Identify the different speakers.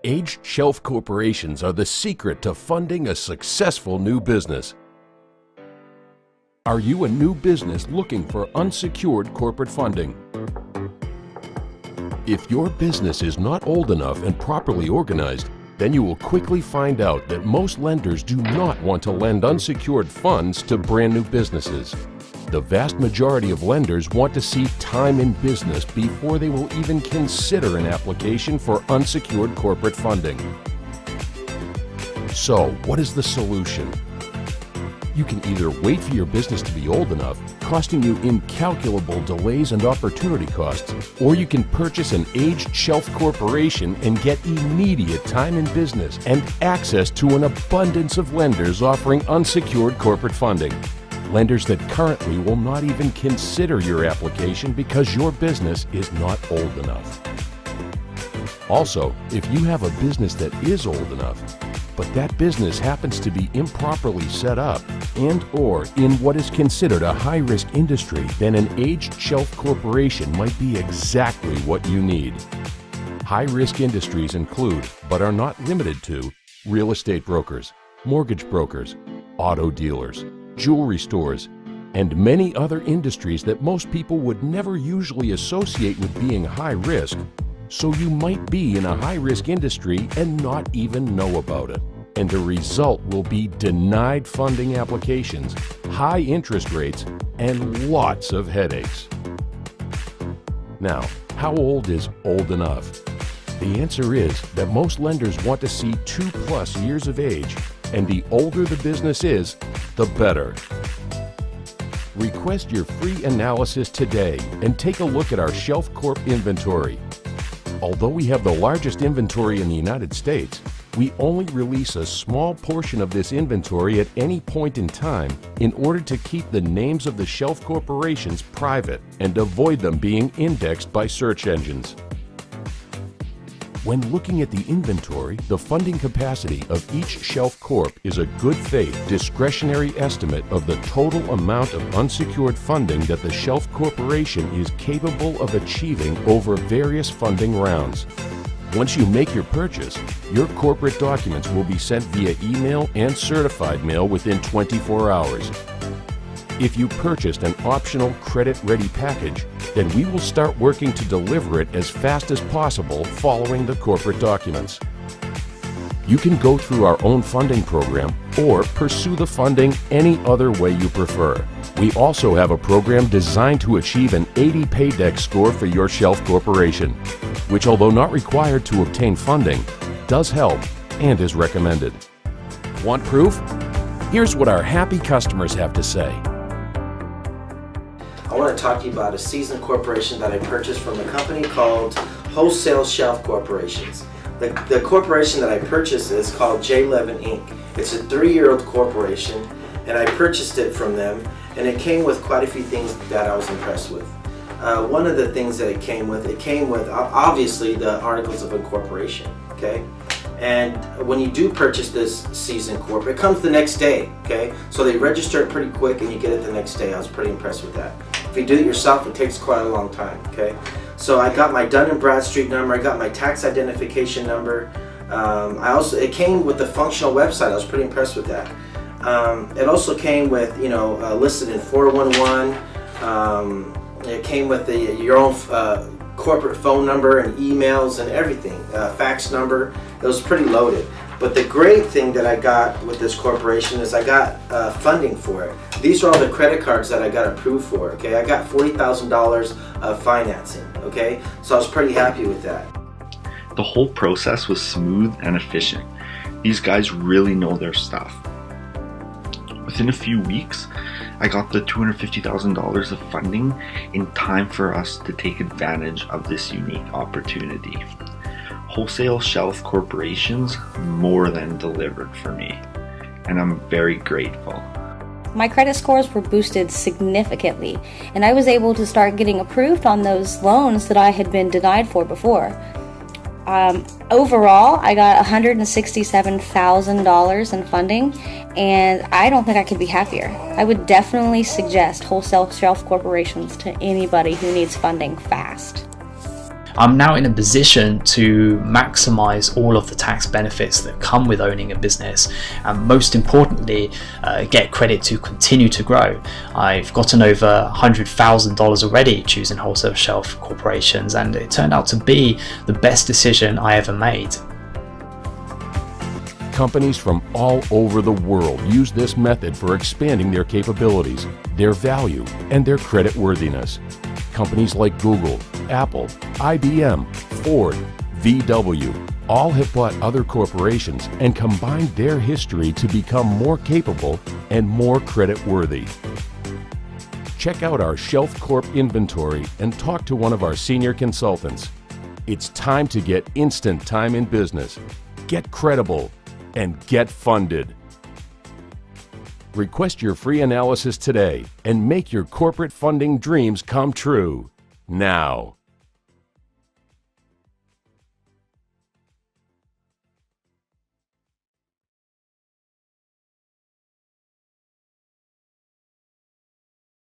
Speaker 1: Aged shelf corporations are the secret to funding a successful new business. Are you a new business looking for unsecured corporate funding? If your business is not old enough and properly organized, then you will quickly find out that most lenders do not want to lend unsecured funds to brand new businesses. The vast majority of lenders want to see time in business before they will even consider an application for unsecured corporate funding. So, what is the solution? You can either wait for your business to be old enough, costing you incalculable delays and opportunity costs, or you can purchase an aged shelf corporation and get immediate time in business and access to an abundance of lenders offering unsecured corporate funding. Lenders that currently will not even consider your application because your business is not old enough. Also, if you have a business that is old enough, but that business happens to be improperly set up and/or in what is considered a high-risk industry, then an aged shelf corporation might be exactly what you need. High-risk industries include, but are not limited to, real estate brokers, mortgage brokers, auto dealers, jewelry stores, and many other industries that most people would never usually associate with being high risk, so you might be in a high-risk industry and not even know about it. And the result will be denied funding applications, high interest rates, and lots of headaches. Now, how old is old enough? The answer is that most lenders want to see 2+ years of age, and the older the business is, the better. Request your free analysis today and take a look at our Shelf Corp inventory. Although we have the largest inventory in the United States, we only release a small portion of this inventory at any point in time in order to keep the names of the shelf corporations private and avoid them being indexed by search engines. When looking at the inventory, the funding capacity of each shelf corp is a good faith, discretionary estimate of the total amount of unsecured funding that the shelf corporation is capable of achieving over various funding rounds. Once you make your purchase, your corporate documents will be sent via email and certified mail within 24 hours. If you purchased an optional credit-ready package, then we will start working to deliver it as fast as possible following the corporate documents. You can go through our own funding program or pursue the funding any other way you prefer. We also have a program designed to achieve an 80 Paydex score for your shelf corporation, which, although not required to obtain funding, does help and is recommended. Want proof? Here's what our happy customers have to say.
Speaker 2: I want to talk to you about a seasoned corporation that I purchased from a company called Wholesale Shelf Corporations. The corporation that I purchased is called J. Levin Inc. It's a 3-year-old corporation, and I purchased it from them, and it came with quite a few things that I was impressed with. One of the things that it came with obviously the articles of incorporation, okay? And when you do purchase this seasoned corp, it comes the next day, okay? So they register it pretty quick and you get it the next day. I was pretty impressed with that. If you do it yourself, it takes quite a long time, okay? So I got my Dun & Bradstreet number, I got my tax identification number. It came with the functional website. I was pretty impressed with that. It also came with, listed in 411. It came with your own corporate phone number and emails and everything, fax number. It was pretty loaded. But the great thing that I got with this corporation is I got funding for it. These are all the credit cards that I got approved for, okay? I got $40,000 of financing, okay? So I was pretty happy with that.
Speaker 3: The whole process was smooth and efficient. These guys really know their stuff. Within a few weeks, I got the $250,000 of funding in time for us to take advantage of this unique opportunity. Wholesale Shelf Corporations more than delivered for me, and I'm very grateful.
Speaker 4: My credit scores were boosted significantly, and I was able to start getting approved on those loans that I had been denied for before. Overall, I got $167,000 in funding, and I don't think I could be happier. I would definitely suggest Wholesale Shelf Corporations to anybody who needs funding fast.
Speaker 5: I'm now in a position to maximize all of the tax benefits that come with owning a business, and most importantly, get credit to continue to grow. I've gotten over $100,000 already choosing wholesale shelf corporations, and it turned out to be the best decision I ever made.
Speaker 1: Companies from all over the world use this method for expanding their capabilities, their value, and their creditworthiness. Companies like Google, Apple, IBM, Ford, VW, all have bought other corporations and combined their history to become more capable and more creditworthy. Check out our Shelf Corp inventory and talk to one of our senior consultants. It's time to get instant time in business, get credible, and get funded. Request your free analysis today and make your corporate funding dreams come true now.